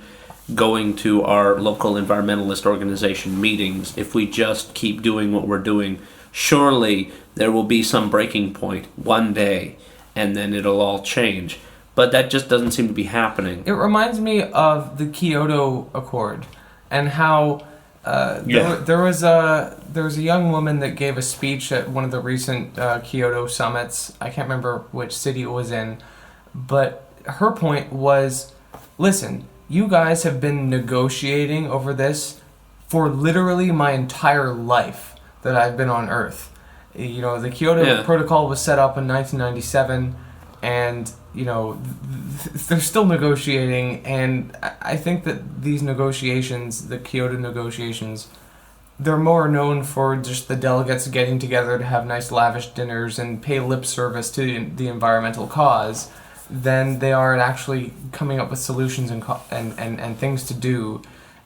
going to our local environmentalist organization meetings, if we just keep doing what we're doing, surely there will be some breaking point one day, and then it'll all change. But that just doesn't seem to be happening. It reminds me of the Kyoto Accord, and how there was a young woman that gave a speech at one of the recent Kyoto summits. I can't remember which city it was in, but her point was, listen, you guys have been negotiating over this for literally my entire life that I've been on Earth. The Kyoto Protocol was set up in 1997, and they're still negotiating, and I think that these negotiations, the Kyoto negotiations, they're more known for just the delegates getting together to have nice lavish dinners and pay lip service to the environmental cause than they are at actually coming up with solutions and things to do.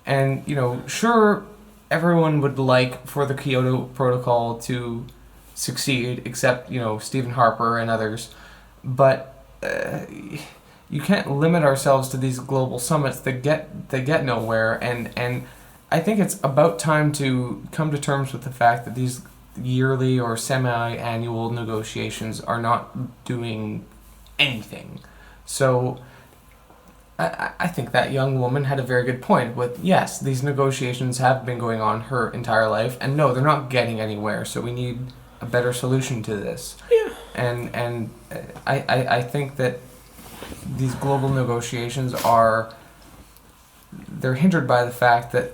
And, sure, everyone would like for the Kyoto Protocol to succeed, except, Stephen Harper and others, but you can't limit ourselves to these global summits that get nowhere, and I think it's about time to come to terms with the fact that these yearly or semi-annual negotiations are not doing anything. So I think that young woman had a very good point with, yes, these negotiations have been going on her entire life, and no, they're not getting anywhere, so we need a better solution to this. Yeah. And I think that these global negotiations they're hindered by the fact that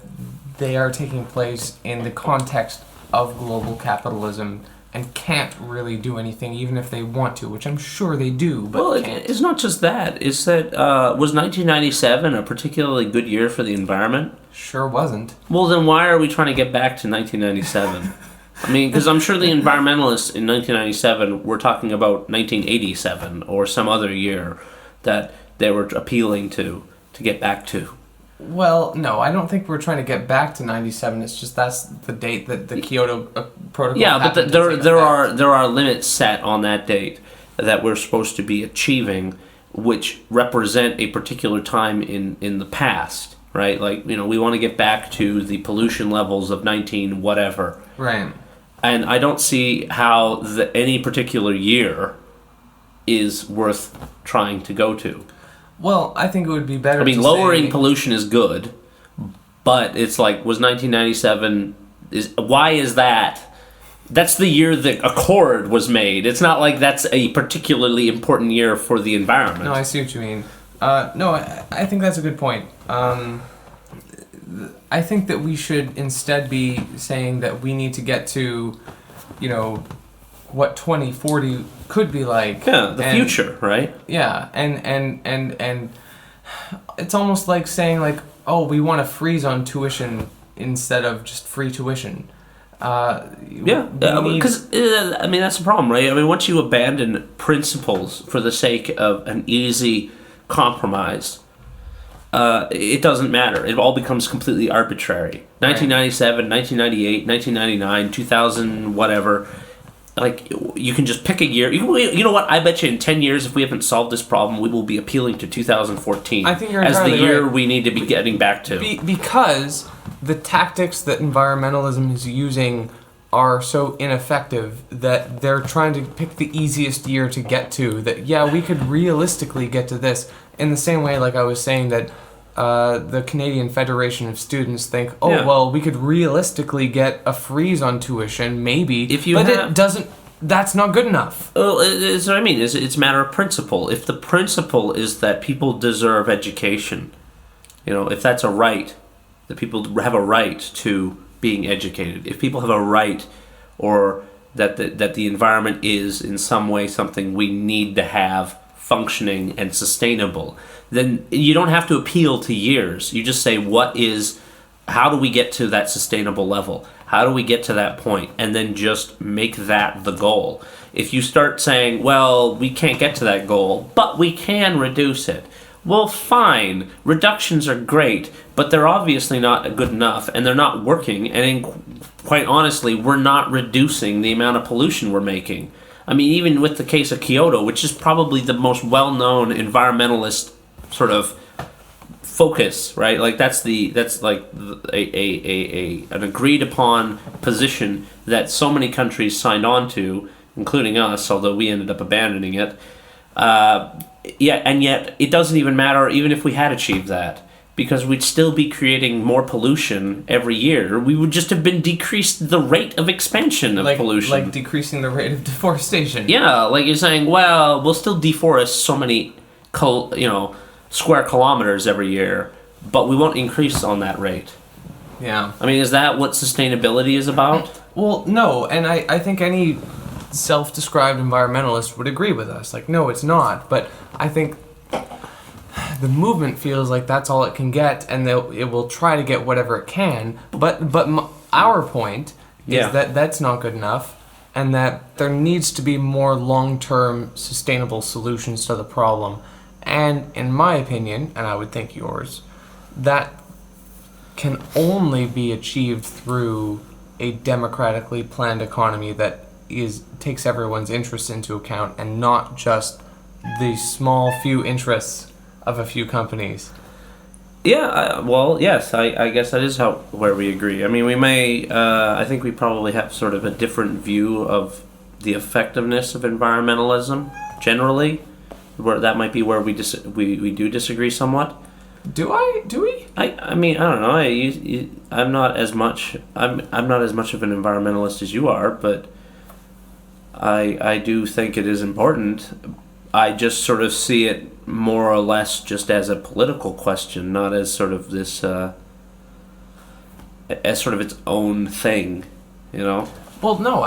they are taking place in the context of global capitalism and can't really do anything even if they want to, which I'm sure they do, but can't. It's not just that. It's that, was 1997 a particularly good year for the environment? Sure wasn't. Well, then why are we trying to get back to 1997? I mean, because I'm sure the environmentalists in 1997 were talking about 1987 or some other year that they were appealing to get back to. Well, no, I don't think we're trying to get back to 97. It's just that's the date that the Kyoto Protocol. Yeah, but there are limits set on that date that we're supposed to be achieving, which represent a particular time in the past, right? Like, we want to get back to the pollution levels of 19 whatever. Right. And I don't see how any particular year is worth trying to go to. Well, I think it would be better. I mean, lowering pollution is good, but it's like, was 1997? Why is that? That's the year the Accord was made. It's not like that's a particularly important year for the environment. No, I see what you mean. No, I think that's a good point. I think that we should instead be saying that we need to get to, what 2040 could be like. Yeah, the future, right? Yeah, and it's almost like saying like, oh, we want to freeze on tuition instead of just free tuition. Because I mean, that's the problem, right? I mean, once you abandon principles for the sake of an easy compromise, it doesn't matter. It all becomes completely arbitrary. 1997, 1998, 1999, 2000, whatever. Like, you can just pick a year. You know what? I bet you in 10 years, if we haven't solved this problem, we will be appealing to 2014 I think you're as the year right. we need to be getting back to. Because the tactics that environmentalism is using are so ineffective that they're trying to pick the easiest year to get to. That, yeah, we could realistically get to this. In the same way, like I was saying, that the Canadian Federation of Students think, well, we could realistically get a freeze on tuition, maybe, it doesn't. That's not good enough. Well, it's what I mean. It's a matter of principle. If the principle is that people deserve education, if that's a right, that people have a right to being educated, if people have a right, or that the environment is in some way something we need to have functioning and sustainable, then you don't have to appeal to years. You just say, how do we get to that sustainable level? How do we get to that point? And then just make that the goal. If you start saying, well, we can't get to that goal, but we can reduce it. Well, fine. Reductions are great, but they're obviously not good enough, and they're not working. And quite honestly, we're not reducing the amount of pollution we're making. I mean, even with the case of Kyoto, which is probably the most well-known environmentalist sort of focus, right? Like that's like an agreed upon position that so many countries signed on to, including us, although we ended up abandoning it. Yet it doesn't even matter even if we had achieved that, because we'd still be creating more pollution every year. We would just have been decreased the rate of expansion of pollution. Like decreasing the rate of deforestation. Yeah, like you're saying, well, we'll still deforest so many, square kilometers every year, but we won't increase on that rate. Yeah. I mean, is that what sustainability is about? Well, no, and I think any self-described environmentalist would agree with us. Like, no, it's not. But I think the movement feels like that's all it can get, and it will try to get whatever it can. But our point is that that's not good enough, and that there needs to be more long-term sustainable solutions to the problem. And in my opinion, and I would think yours, that can only be achieved through a democratically planned economy that takes everyone's interests into account, and not just the small few interests of a few companies. Yeah, well, yes, I guess that is where we agree. I mean, we may, I think we probably have sort of a different view of the effectiveness of environmentalism generally, where that might be where we do disagree somewhat. Do we? I mean, I don't know. I'm not as much of an environmentalist as you are, but I do think it is important. I just sort of see it more or less just as a political question, not as sort of this as sort of its own thing, you know? Well, no,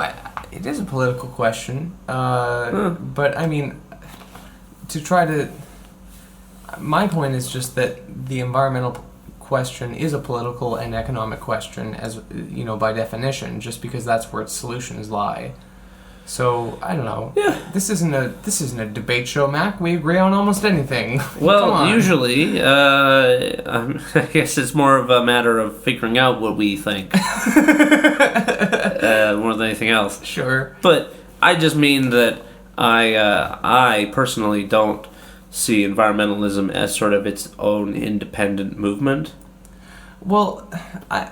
it is a political question, but I mean, my point is just that the environmental question is a political and economic question, as you know, by definition, just because that's where its solutions lie. So I don't know. Yeah. This isn't a debate show, Mac. We agree on almost anything. Well, usually, I guess it's more of a matter of figuring out what we think more than anything else. Sure. But I just mean that I personally don't see environmentalism as sort of its own independent movement. Well, I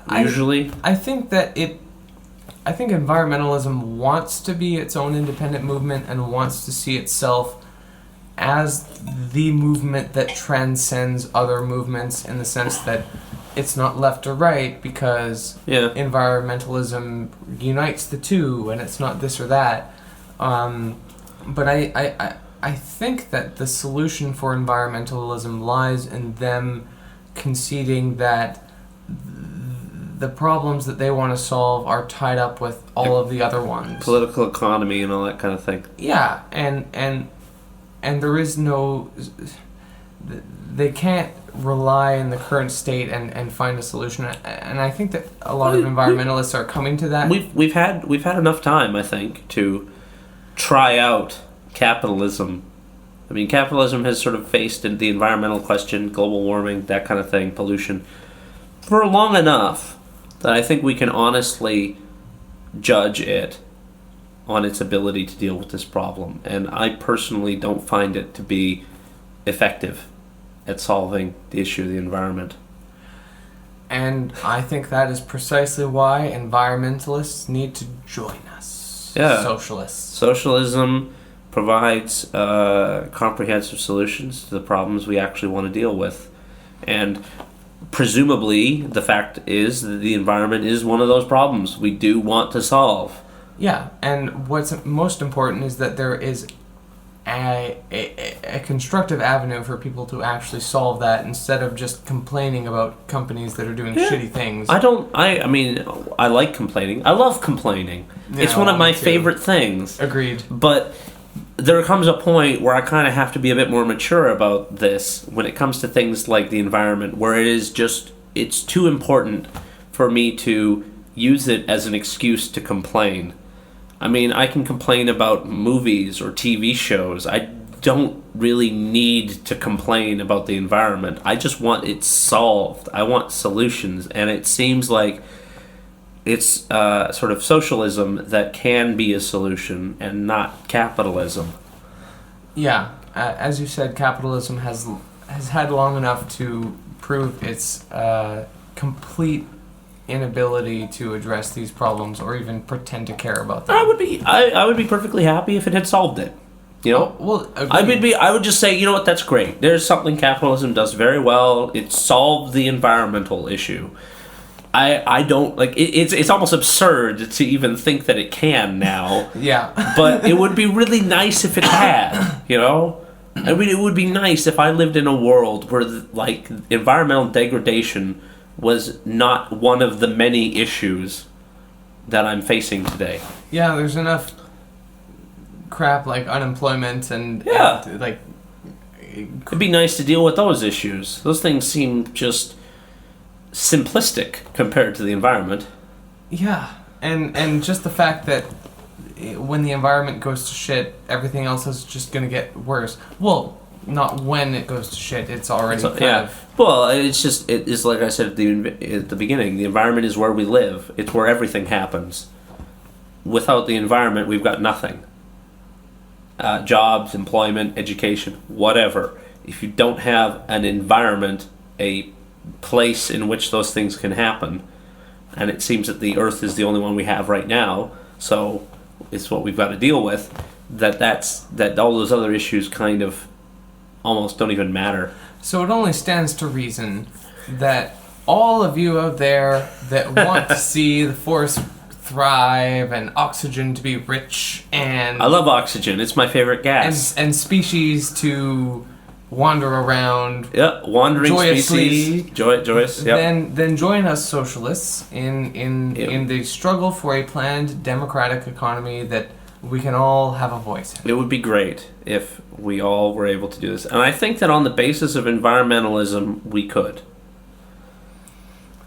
think environmentalism wants to be its own independent movement and wants to see itself as the movement that transcends other movements, in the sense that it's not left or right, because environmentalism unites the two, and it's not this or that. But I think that the solution for environmentalism lies in them conceding that the problems that they want to solve are tied up with all of the other ones. Political economy and all that kind of thing. Yeah, and there is no... They can't rely in the current state and find a solution. And I think that a lot of environmentalists are coming to that. We've had enough time, I think, to try out capitalism. I mean, capitalism has sort of faced the environmental question, global warming, that kind of thing, pollution, for long enough that I think we can honestly judge it on its ability to deal with this problem. And I personally don't find it to be effective at solving the issue of the environment. And I think that is precisely why environmentalists need to join us. Yeah. Socialists. Socialism provides comprehensive solutions to the problems we actually want to deal with. And presumably, the fact is that the environment is one of those problems we do want to solve. Yeah, and what's most important is that there is a constructive avenue for people to actually solve that instead of just complaining about companies that are doing shitty things. I mean, I like complaining. I love complaining. It's one of my favorite things. Agreed. But there comes a point where I kind of have to be a bit more mature about this when it comes to things like the environment, where it's too important for me to use it as an excuse to complain. I mean, I can complain about movies or TV shows. I don't really need to complain about the environment. I just want it solved. I want solutions. And it seems like it's sort of socialism that can be a solution and not capitalism. Yeah. As you said, capitalism has had long enough to prove its complete inability to address these problems or even pretend to care about them. I would be perfectly happy if it had solved it. You know? Well, I would just say, you know what, that's great. There's something capitalism does very well. It solved the environmental issue. I don't like it's almost absurd to even think that it can now. Yeah. But it would be really nice if it had, you know? I mean, it would be nice if I lived in a world where like environmental degradation was not one of the many issues that I'm facing today. Yeah, there's enough crap like unemployment and like... It'd be nice to deal with those issues. Those things seem just simplistic compared to the environment. Yeah, and just the fact that when the environment goes to shit, everything else is just going to get worse. Well, not when it goes to shit, it's already kind of... Well, it's like I said at the beginning, the environment is where we live. It's where everything happens. Without the environment, we've got nothing. Jobs, employment, education, whatever. If you don't have an environment, a place in which those things can happen, and it seems that the Earth is the only one we have right now, so it's what we've got to deal with, that all those other issues kind of almost don't even matter. So it only stands to reason that all of you out there that want to see the forest thrive and oxygen to be rich and... I love oxygen. It's my favorite gas. And species to wander around... Yep, wandering joyously, species. Joyous, yep. Then join us socialists in the struggle for a planned democratic economy that we can all have a voice in. It would be great if we all were able to do this. And I think that on the basis of environmentalism, we could.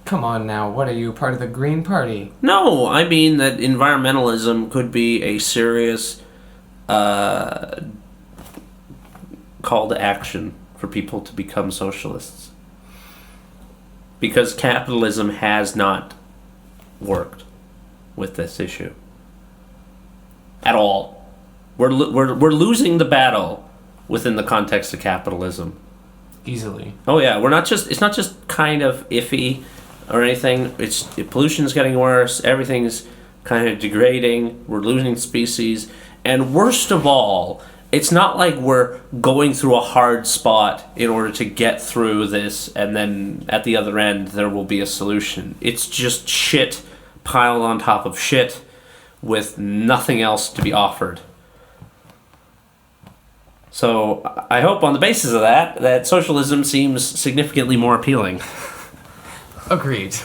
Come on now, what are you, part of the Green Party? No, I mean that environmentalism could be a serious call to action for people to become socialists. Because capitalism has not worked with this issue. At all. We're losing the battle within the context of capitalism. Easily. Oh yeah, it's not just kind of iffy or anything. Pollution's getting worse, everything's kind of degrading, we're losing species, and worst of all, it's not like we're going through a hard spot in order to get through this and then at the other end there will be a solution. It's just shit piled on top of shit with nothing else to be offered. So I hope on the basis of that socialism seems significantly more appealing. Agreed.